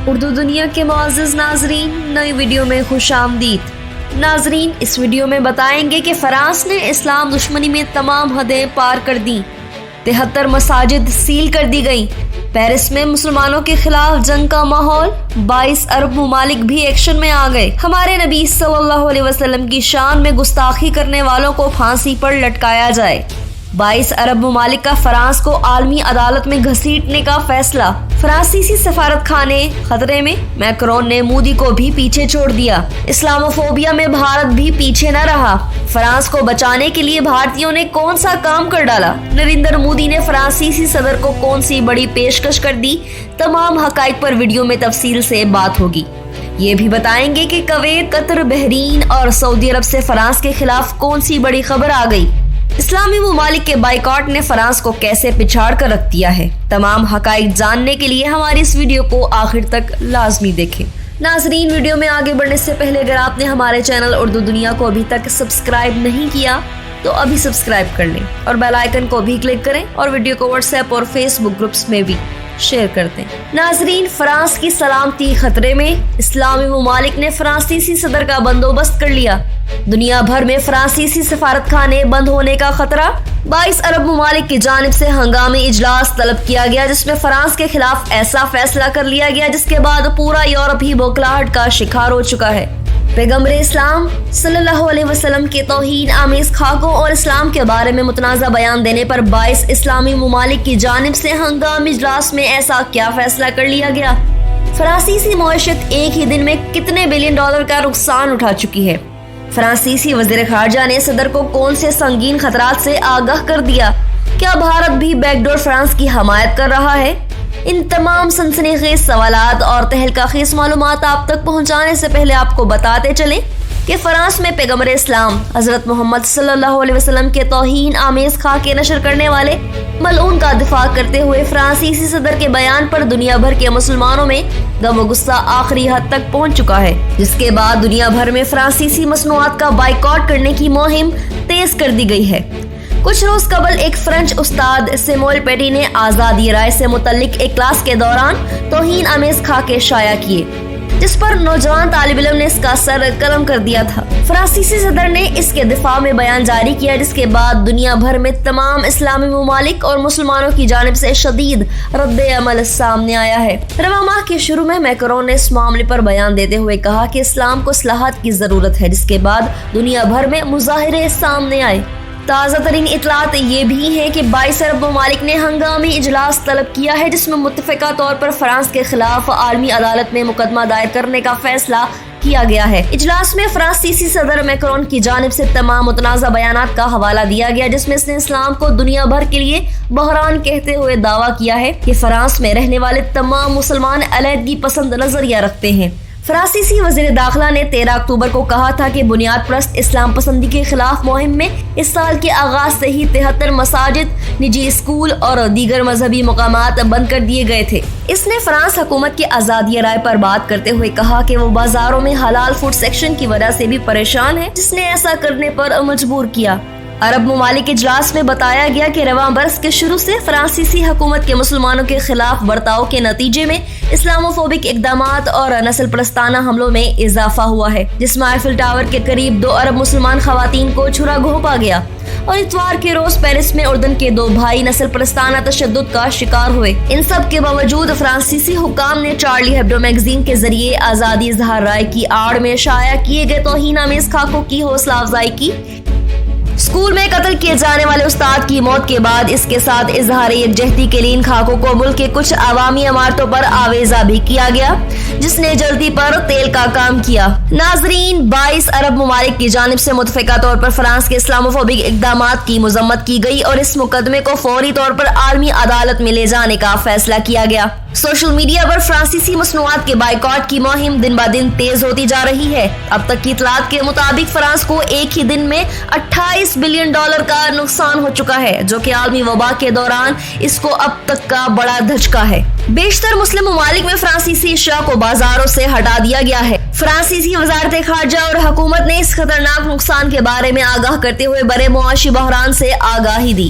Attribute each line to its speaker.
Speaker 1: اردو دنیا کے معزز ناظرین، نئی ویڈیو میں خوش آمدید۔ ناظرین، اس ویڈیو میں بتائیں گے کہ فرانس نے اسلام دشمنی میں تمام حدیں پار کر دیں، 73 مساجد سیل کر دی گئیں، پیرس میں مسلمانوں کے خلاف جنگ کا ماحول، 22 عرب ممالک بھی ایکشن میں آ گئے، ہمارے نبی صلی اللہ علیہ وسلم کی شان میں گستاخی کرنے والوں کو پھانسی پر لٹکایا جائے، 22 عرب ممالک کا فرانس کو عالمی عدالت میں گھسیٹنے کا فیصلہ، فرانسیسی سفارت خانے خطرے میں، میکرون نے مودی کو بھی پیچھے چھوڑ دیا، اسلاموفوبیا میں بھارت بھی پیچھے نہ رہا، فرانس کو بچانے کے لیے بھارتیوں نے کون سا کام کر ڈالا، نریندر مودی نے فرانسیسی صدر کو کون سی بڑی پیشکش کر دی، تمام حقائق پر ویڈیو میں تفصیل سے بات ہوگی۔ یہ بھی بتائیں گے کہ کویت، قطر، بحرین اور سعودی عرب سے فرانس کے خلاف کون سی بڑی خبر آ گئی، اسلامی ممالک کے بائیکاٹ نے فرانس کو کیسے پچھاڑ کر رکھ دیا ہے۔ تمام حقائق جاننے کے لیے ہماری اس ویڈیو کو آخر تک لازمی دیکھیں۔ ناظرین، ویڈیو میں آگے بڑھنے سے پہلے اگر آپ نے ہمارے چینل اردو دنیا کو ابھی تک سبسکرائب نہیں کیا تو ابھی سبسکرائب کر لیں اور بیل آئیکن کو بھی کلک کریں اور ویڈیو کو واٹس ایپ اور فیس بک گروپس میں بھی شیئر کر دیں۔ ناظرین، فرانس کی سلامتی خطرے میں، اسلامی ممالک نے فرانسیسی صدر کا بندوبست کر لیا، دنیا بھر میں فرانسیسی سفارت خانے بند ہونے کا خطرہ، 22 عرب ممالک کی جانب سے ہنگامی اجلاس طلب کیا گیا جس میں فرانس کے خلاف ایسا فیصلہ کر لیا گیا جس کے بعد پورا یورپ ہی بوکھلاہٹ کا شکار ہو چکا ہے۔ پیغمبر اسلام صلی اللہ علیہ وسلم کے توہین آمیز خاکوں اور اسلام کے بارے میں متنازع بیان دینے پر 22 اسلامی ممالک کی جانب سے ہنگامی اجلاس میں ایسا کیا فیصلہ کر لیا گیا؟ فرانسیسی معیشت ایک ہی دن میں کتنے بلین ڈالر کا نقصان اٹھا چکی ہے؟ فرانسیسی وزیر خارجہ نے صدر کو کون سے سنگین خطرات سے آگاہ کر دیا؟ کیا بھارت بھی بیک ڈور فرانس کی حمایت کر رہا ہے؟ ان تمام سنسنی خیز سوالات اور تہلکہ خیز معلومات آپ تک پہنچانے سے پہلے آپ کو بتاتے چلیں کہ فرانس میں پیغمبر اسلام حضرت محمد صلی اللہ علیہ وسلم کے توہین آمیز خاکے نشر کرنے والے ملعون کا دفاع کرتے ہوئے فرانسیسی صدر کے بیان پر دنیا بھر کے مسلمانوں میں غم و غصہ آخری حد تک پہنچ چکا ہے، جس کے بعد دنیا بھر میں فرانسیسی مصنوعات کا بائیکاٹ کرنے کی مہم تیز کر دی گئی ہے۔ کچھ روز قبل ایک فرنچ استاد سیموئل پیٹی نے آزادی رائے سے متعلق ایک کلاس کے دوران توہین آمیز خاکے شائع کیے جس پر نوجوان طالب علم نے اس کا سر قلم کر دیا تھا۔ فرانسیسی صدر نے اس کے دفاع میں بیان جاری کیا جس کے بعد دنیا بھر میں تمام اسلامی ممالک اور مسلمانوں کی جانب سے شدید رد عمل سامنے آیا ہے۔ رواں ماہ کے شروع میں میکرون نے اس معاملے پر بیان دیتے ہوئے کہا کہ اسلام کو اصلاحات کی ضرورت ہے، جس کے بعد دنیا بھر میں مظاہرے سامنے آئے۔ تازہ ترین اطلاعات یہ بھی ہیں کہ 22 عرب ممالک نے ہنگامی اجلاس طلب کیا ہے جس میں متفقہ طور پر فرانس کے خلاف عالمی عدالت میں مقدمہ دائر کرنے کا فیصلہ کیا گیا ہے۔ اجلاس میں فرانسیسی صدر میکرون کی جانب سے تمام متنازع بیانات کا حوالہ دیا گیا جس میں اس نے اسلام کو دنیا بھر کے لیے بحران کہتے ہوئے دعویٰ کیا ہے کہ فرانس میں رہنے والے تمام مسلمان علیحدگی پسند نظریہ رکھتے ہیں۔ فرانسیسی وزیر داخلہ نے 13 اکتوبر کو کہا تھا کہ بنیاد پرست اسلام پسندی کے خلاف مہم میں اس سال کے آغاز سے ہی 73 مساجد، نجی اسکول اور دیگر مذہبی مقامات بند کر دیے گئے تھے۔ اس نے فرانس حکومت کی آزادی رائے پر بات کرتے ہوئے کہا کہ وہ بازاروں میں حلال فوڈ سیکشن کی وجہ سے بھی پریشان ہے جس نے ایسا کرنے پر مجبور کیا۔ عرب ممالک اجلاس میں بتایا گیا کہ رواں برس کے شروع سے فرانسیسی حکومت کے مسلمانوں کے خلاف برتاؤ کے نتیجے میں اسلاموفوبک اقدامات اور نسل پرستانہ حملوں میں اضافہ ہوا ہے، جس میں آئیفل ٹاور کے قریب 2 عرب مسلمان خواتین کو چھرا گھونپا گیا اور اتوار کے روز پیرس میں اردن کے 2 بھائی نسل پرستانہ تشدد کا شکار ہوئے۔ ان سب کے باوجود فرانسیسی حکام نے چارلی ہیبڈو میگزین کے ذریعے آزادی اظہار رائے کی آڑ میں شائع کیے گئے توہین آمیز خاکوں کی حوصلہ افزائی کی۔ اسکول میں قتل کیے جانے والے استاد کی موت کے بعد اس کے ساتھ اظہار یکجہتی کے لیے ان خاکوں کو ملک کے کچھ عوامی عمارتوں پر آویزہ بھی کیا گیا جس نے جلدی پر تیل کا کام کیا۔ ناظرین، 22 عرب ممالک کی جانب سے متفقہ طور پر فرانس کے اسلاموفوبک اقدامات کی مذمت کی گئی اور اس مقدمے کو فوری طور پر عالمی عدالت میں لے جانے کا فیصلہ کیا گیا۔ سوشل میڈیا پر فرانسیسی مصنوعات کے بائیکاٹ کی مہم دن بہ دن تیز ہوتی جا رہی ہے۔ اب تک کی اطلاعات کے مطابق فرانس کو ایک ہی دن میں 28 بلین ڈالر کا نقصان ہو چکا ہے جو کہ عالمی وبا کے دوران اس کو اب تک کا بڑا دھچکا ہے۔ بیشتر مسلم ممالک میں فرانسیسی اشیاء کو بازاروں سے ہٹا دیا گیا ہے۔ فرانسیسی وزارت خارجہ اور حکومت نے اس خطرناک نقصان کے بارے میں آگاہ کرتے ہوئے بڑے معاشی بحران سے آگاہی دی۔